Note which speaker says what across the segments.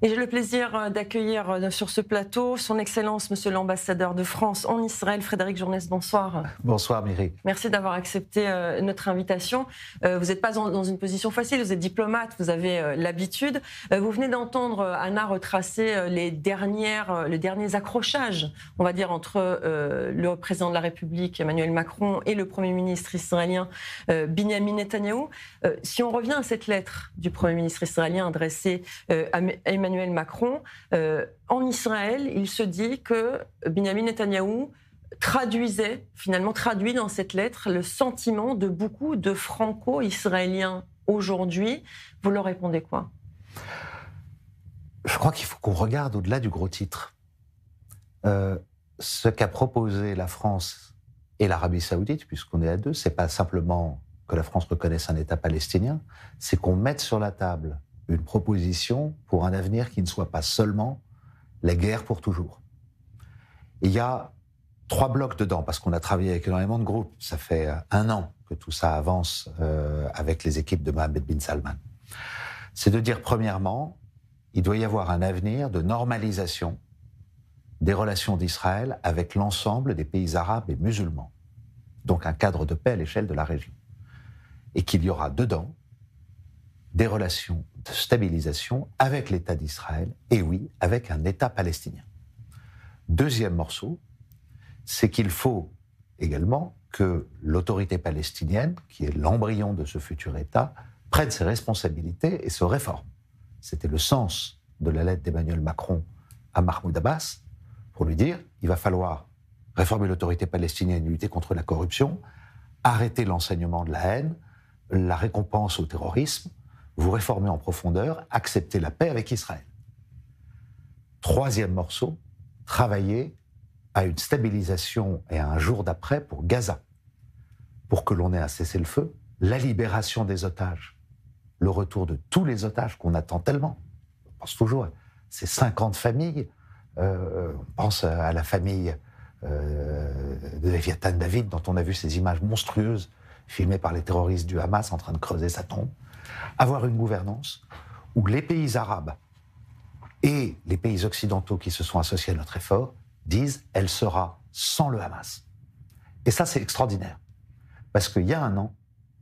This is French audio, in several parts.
Speaker 1: Et j'ai le plaisir d'accueillir sur ce plateau son Excellence, Monsieur l'ambassadeur de France en Israël, Frédéric Journès. Bonsoir.
Speaker 2: Bonsoir Myri.
Speaker 1: Merci d'avoir accepté notre invitation. Vous n'êtes pas dans une position facile, vous êtes diplomate, vous avez l'habitude. Vous venez d'entendre Anna retracer les derniers accrochages, on va dire, entre le président de la République, Emmanuel Macron, et le Premier ministre israélien, Binyamin Netanyahou. Si on revient à cette lettre du Premier ministre israélien adressée à Emmanuel Macron, en Israël, il se dit que Binyamin Netanyahou traduit dans cette lettre le sentiment de beaucoup de franco-israéliens aujourd'hui. Vous leur répondez quoi?
Speaker 2: Je crois qu'il faut qu'on regarde au-delà du gros titre. Ce qu'a proposé la France et l'Arabie Saoudite, puisqu'on est à deux, c'est pas simplement que la France reconnaisse un État palestinien, c'est qu'on mette sur la table une proposition pour un avenir qui ne soit pas seulement la guerre pour toujours. Il y a 3 blocs dedans, parce qu'on a travaillé avec énormément de groupes. Ça fait 1 an que tout ça avance avec les équipes de Mohammed bin Salman. C'est de dire, premièrement, il doit y avoir un avenir de normalisation des relations d'Israël avec l'ensemble des pays arabes et musulmans. Donc un cadre de paix à l'échelle de la région. Et qu'il y aura dedans des relations de stabilisation avec l'État d'Israël, et oui, avec un État palestinien. Deuxième morceau, c'est qu'il faut également que l'autorité palestinienne, qui est l'embryon de ce futur État, prenne ses responsabilités et se réforme. C'était le sens de la lettre d'Emmanuel Macron à Mahmoud Abbas, pour lui dire, il va falloir réformer l'autorité palestinienne, lutter contre la corruption, arrêter l'enseignement de la haine, la récompense au terrorisme, vous réformez en profondeur, acceptez la paix avec Israël. Troisième morceau, travailler à une stabilisation et à un jour d'après pour Gaza, pour que l'on ait un cessez-le-feu, la libération des otages, le retour de tous les otages qu'on attend tellement. On pense toujours à ces 50 familles, on pense à la famille de Léviathan David, dont on a vu ces images monstrueuses filmées par les terroristes du Hamas en train de creuser sa tombe. Avoir une gouvernance où les pays arabes et les pays occidentaux qui se sont associés à notre effort disent « elle sera sans le Hamas ». Et ça, c'est extraordinaire. Parce qu'il y a 1 an,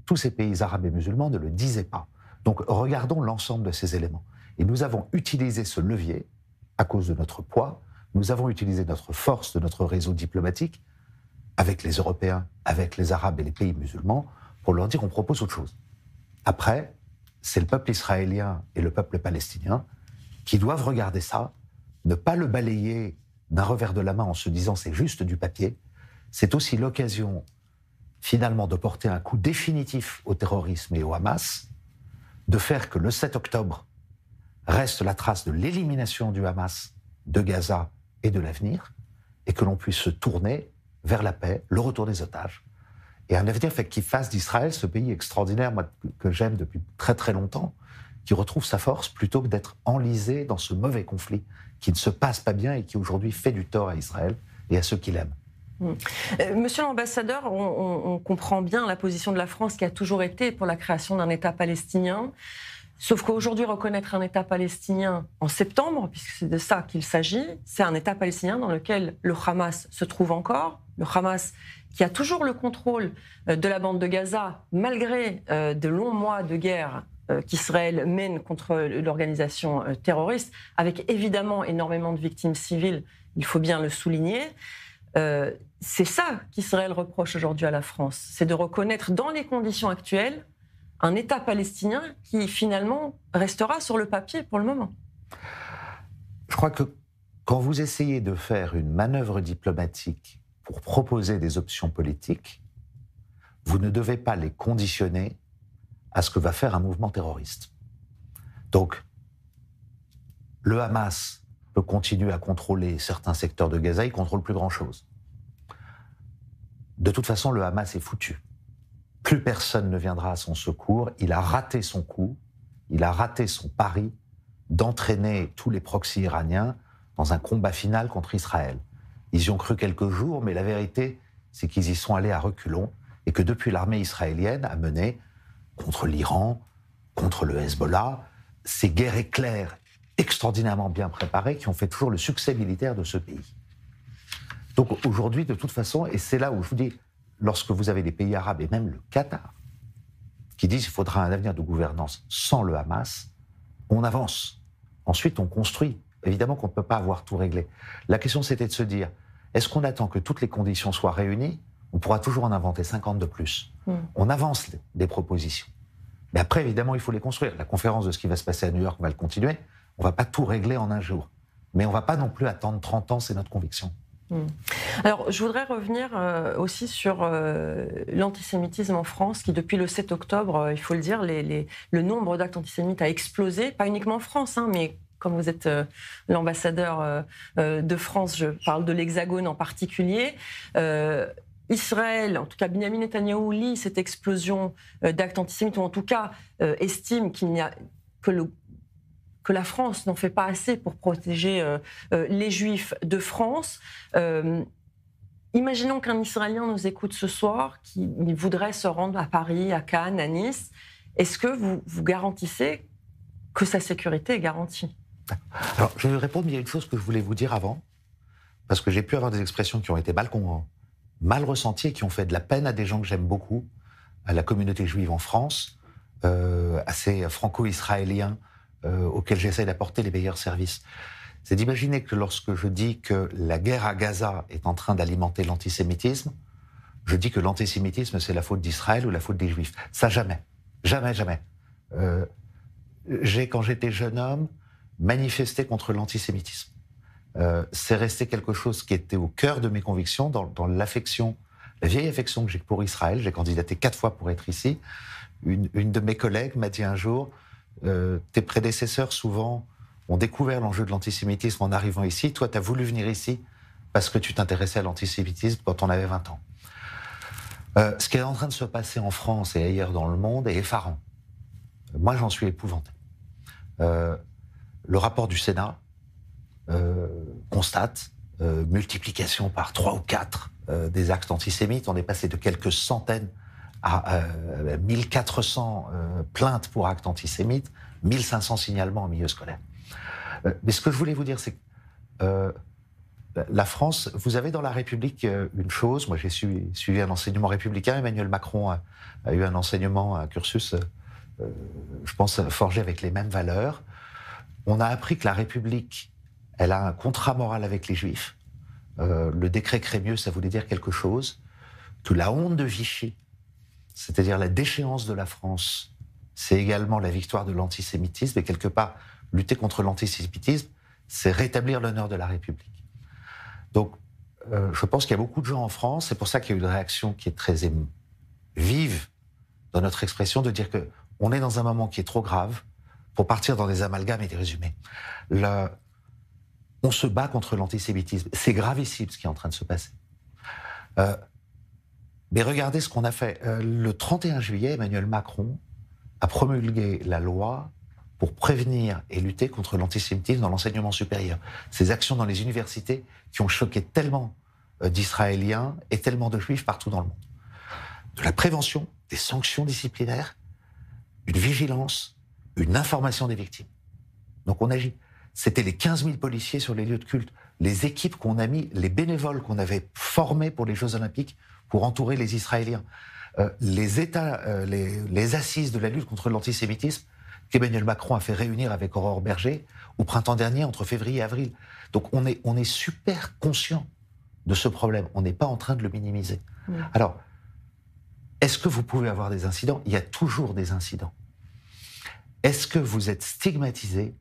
Speaker 2: tous ces pays arabes et musulmans ne le disaient pas. Donc, regardons l'ensemble de ces éléments. Et nous avons utilisé ce levier, à cause de notre poids, nous avons utilisé notre force de notre réseau diplomatique, avec les Européens, avec les Arabes et les pays musulmans, pour leur dire on propose autre chose. Après, c'est le peuple israélien et le peuple palestinien qui doivent regarder ça, ne pas le balayer d'un revers de la main en se disant c'est juste du papier. C'est aussi l'occasion, finalement, de porter un coup définitif au terrorisme et au Hamas, de faire que le 7 octobre reste la trace de l'élimination du Hamas, de Gaza et de l'avenir, et que l'on puisse se tourner vers la paix, le retour des otages, et un avenir fait qui fasse d'Israël ce pays extraordinaire, moi, que j'aime depuis très très longtemps, qui retrouve sa force plutôt que d'être enlisé dans ce mauvais conflit qui ne se passe pas bien et qui aujourd'hui fait du tort à Israël et à ceux qui l'aiment.
Speaker 1: Monsieur l'ambassadeur, on comprend bien la position de la France qui a toujours été pour la création d'un État palestinien. Sauf qu'aujourd'hui, reconnaître un État palestinien en septembre, puisque c'est de ça qu'il s'agit, c'est un État palestinien dans lequel le Hamas se trouve encore. Le Hamas qui a toujours le contrôle de la bande de Gaza, malgré de longs mois de guerre qu'Israël mène contre l'organisation terroriste, avec évidemment énormément de victimes civiles, il faut bien le souligner. C'est ça qu'Israël reproche aujourd'hui à la France, c'est de reconnaître dans les conditions actuelles un État palestinien qui, finalement, restera sur le papier pour le moment.
Speaker 2: Je crois que quand vous essayez de faire une manœuvre diplomatique pour proposer des options politiques, vous ne devez pas les conditionner à ce que va faire un mouvement terroriste. Donc, le Hamas peut continuer à contrôler certains secteurs de Gaza, il ne contrôle plus grand-chose. De toute façon, le Hamas est foutu. Plus personne ne viendra à son secours. Il a raté son coup, il a raté son pari d'entraîner tous les proxys iraniens dans un combat final contre Israël. Ils y ont cru quelques jours, mais la vérité, c'est qu'ils y sont allés à reculons et que depuis l'armée israélienne a mené contre l'Iran, contre le Hezbollah, ces guerres éclairs extraordinairement bien préparés, qui ont fait toujours le succès militaire de ce pays. Donc aujourd'hui, de toute façon, et c'est là où je vous dis, lorsque vous avez des pays arabes, et même le Qatar, qui disent qu'il faudra un avenir de gouvernance sans le Hamas, on avance. Ensuite, on construit. Évidemment qu'on ne peut pas avoir tout réglé. La question, c'était de se dire, est-ce qu'on attend que toutes les conditions soient réunies? On pourra toujours en inventer 50 de plus. On avance des propositions. Mais après, évidemment, il faut les construire. La conférence de ce qui va se passer à New York va le continuer. On ne va pas tout régler en un jour. Mais on ne va pas non plus attendre 30 ans, c'est notre conviction.
Speaker 1: Alors, je voudrais revenir aussi sur l'antisémitisme en France, qui depuis le 7 octobre, il faut le dire, le nombre d'actes antisémites a explosé, pas uniquement en France, mais comme vous êtes l'ambassadeur de France, je parle de l'Hexagone en particulier. Israël, en tout cas Benyamin Netanyahou, lit cette explosion d'actes antisémites, ou en tout cas estime qu'il n'y a que la France n'en fait pas assez pour protéger les Juifs de France. Imaginons qu'un Israélien nous écoute ce soir, qui voudrait se rendre à Paris, à Cannes, à Nice. Est-ce que vous garantissez que sa sécurité est garantie?
Speaker 2: Alors, je vais répondre, mais il y a une chose que je voulais vous dire avant, parce que j'ai pu avoir des expressions qui ont été mal ressenties et qui ont fait de la peine à des gens que j'aime beaucoup, à la communauté juive en France, à ces franco-israéliens auxquels j'essaie d'apporter les meilleurs services. C'est d'imaginer que lorsque je dis que la guerre à Gaza est en train d'alimenter l'antisémitisme, je dis que l'antisémitisme, c'est la faute d'Israël ou la faute des Juifs. Ça, jamais. Jamais, jamais. Quand j'étais jeune homme, manifesté contre l'antisémitisme. C'est resté quelque chose qui était au cœur de mes convictions, dans l'affection, la vieille affection que j'ai pour Israël. J'ai candidaté 4 fois pour être ici. Une de mes collègues m'a dit un jour, tes prédécesseurs, souvent, ont découvert l'enjeu de l'antisémitisme en arrivant ici. Toi, tu as voulu venir ici parce que tu t'intéressais à l'antisémitisme quand on avait 20 ans. Ce qui est en train de se passer en France et ailleurs dans le monde est effarant. Moi, j'en suis épouvanté. Le rapport du Sénat constate multiplication par 3 ou 4 des actes antisémites. On est passé de quelques centaines à 1400 plaintes pour actes antisémites, 1500 signalements en milieu scolaire. Mais ce que je voulais vous dire, c'est que la France, vous avez dans la République une chose, moi j'ai suivi un enseignement républicain, Emmanuel Macron a eu un enseignement, un cursus, je pense, forgé avec les mêmes valeurs. On a appris que la République, elle a un contrat moral avec les Juifs. Le décret Crémieux, ça voulait dire quelque chose. Que la honte de Vichy, c'est-à-dire la déchéance de la France, c'est également la victoire de l'antisémitisme. Et quelque part, lutter contre l'antisémitisme, c'est rétablir l'honneur de la République. Donc, je pense qu'il y a beaucoup de gens en France, c'est pour ça qu'il y a eu une réaction qui est très vive dans notre expression, de dire qu'on est dans un moment qui est trop grave pour partir dans des amalgames et des résumés. On se bat contre l'antisémitisme. C'est gravissime ce qui est en train de se passer. Mais regardez ce qu'on a fait. Le 31 juillet, Emmanuel Macron a promulgué la loi pour prévenir et lutter contre l'antisémitisme dans l'enseignement supérieur. Ces actions dans les universités qui ont choqué tellement d'Israéliens et tellement de Juifs partout dans le monde. De la prévention, des sanctions disciplinaires, une vigilance, une information des victimes. Donc on agit. C'était les 15 000 policiers sur les lieux de culte, les équipes qu'on a mis, les bénévoles qu'on avait formés pour les Jeux Olympiques pour entourer les Israéliens, les assises de la lutte contre l'antisémitisme qu'Emmanuel Macron a fait réunir avec Aurore Berger au printemps dernier, entre février et avril. Donc on est super conscient de ce problème. On n'est pas en train de le minimiser. Oui. Alors, est-ce que vous pouvez avoir des incidents? Il y a toujours des incidents. Est-ce que vous êtes stigmatisé?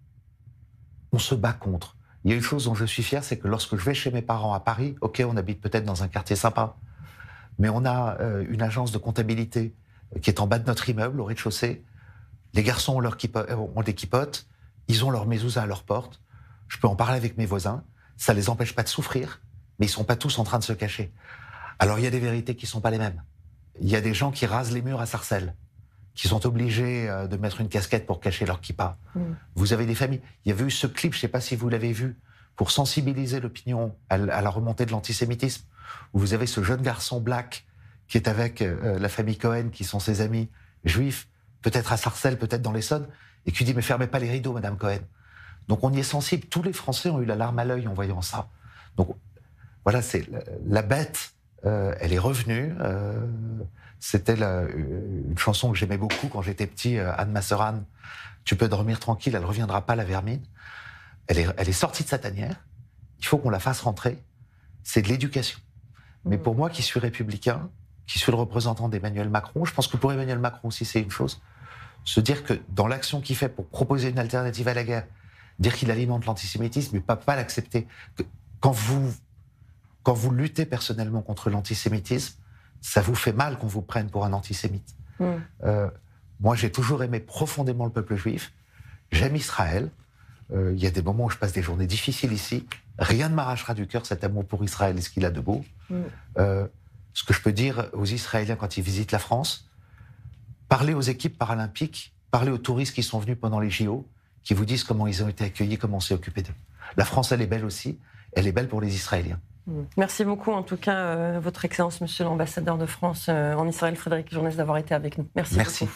Speaker 2: On se bat contre. Il y a une chose dont je suis fier, c'est que lorsque je vais chez mes parents à Paris, ok, on habite peut-être dans un quartier sympa, mais on a une agence de comptabilité qui est en bas de notre immeuble, au rez-de-chaussée. Les garçons ont des kippotes, ils ont leur mezouza à leur porte. Je peux en parler avec mes voisins. Ça les empêche pas de souffrir, mais ils sont pas tous en train de se cacher. Alors il y a des vérités qui sont pas les mêmes. Il y a des gens qui rasent les murs à Sarcelles, qui sont obligés de mettre une casquette pour cacher leur kippa. Vous avez des familles. Il y avait eu ce clip, je ne sais pas si vous l'avez vu, pour sensibiliser l'opinion à la remontée de l'antisémitisme, où vous avez ce jeune garçon black qui est avec la famille Cohen, qui sont ses amis juifs, peut-être à Sarcelles, peut-être dans l'Essonne, et qui dit « Mais fermez pas les rideaux, Madame Cohen ». Donc on y est sensible. Tous les Français ont eu la larme à l'œil en voyant ça. Donc voilà, c'est la bête, elle est revenue. C'était une chanson que j'aimais beaucoup quand j'étais petit, Anne, ma sœur Anne. Tu peux dormir tranquille, elle ne reviendra pas, la vermine. Elle est sortie de sa tanière. Il faut qu'on la fasse rentrer. C'est de l'éducation. Mais pour moi, qui suis républicain, qui suis le représentant d'Emmanuel Macron, je pense que pour Emmanuel Macron aussi, c'est une chose. Se dire que dans l'action qu'il fait pour proposer une alternative à la guerre, dire qu'il alimente l'antisémitisme, mais pas l'accepter. Quand vous luttez personnellement contre l'antisémitisme, ça vous fait mal qu'on vous prenne pour un antisémite. Moi, j'ai toujours aimé profondément le peuple juif. J'aime Israël. Il y a des moments où je passe des journées difficiles ici. Rien ne m'arrachera du cœur cet amour pour Israël et ce qu'il a de beau. Ce que je peux dire aux Israéliens quand ils visitent la France, parlez aux équipes paralympiques, parlez aux touristes qui sont venus pendant les JO, qui vous disent comment ils ont été accueillis, comment on s'est occupé d'eux. La France, elle est belle aussi. Elle est belle pour les Israéliens.
Speaker 1: Merci beaucoup, en tout cas, Votre Excellence, Monsieur l'ambassadeur de France en Israël, Frédéric Journes, d'avoir été avec nous. Merci beaucoup.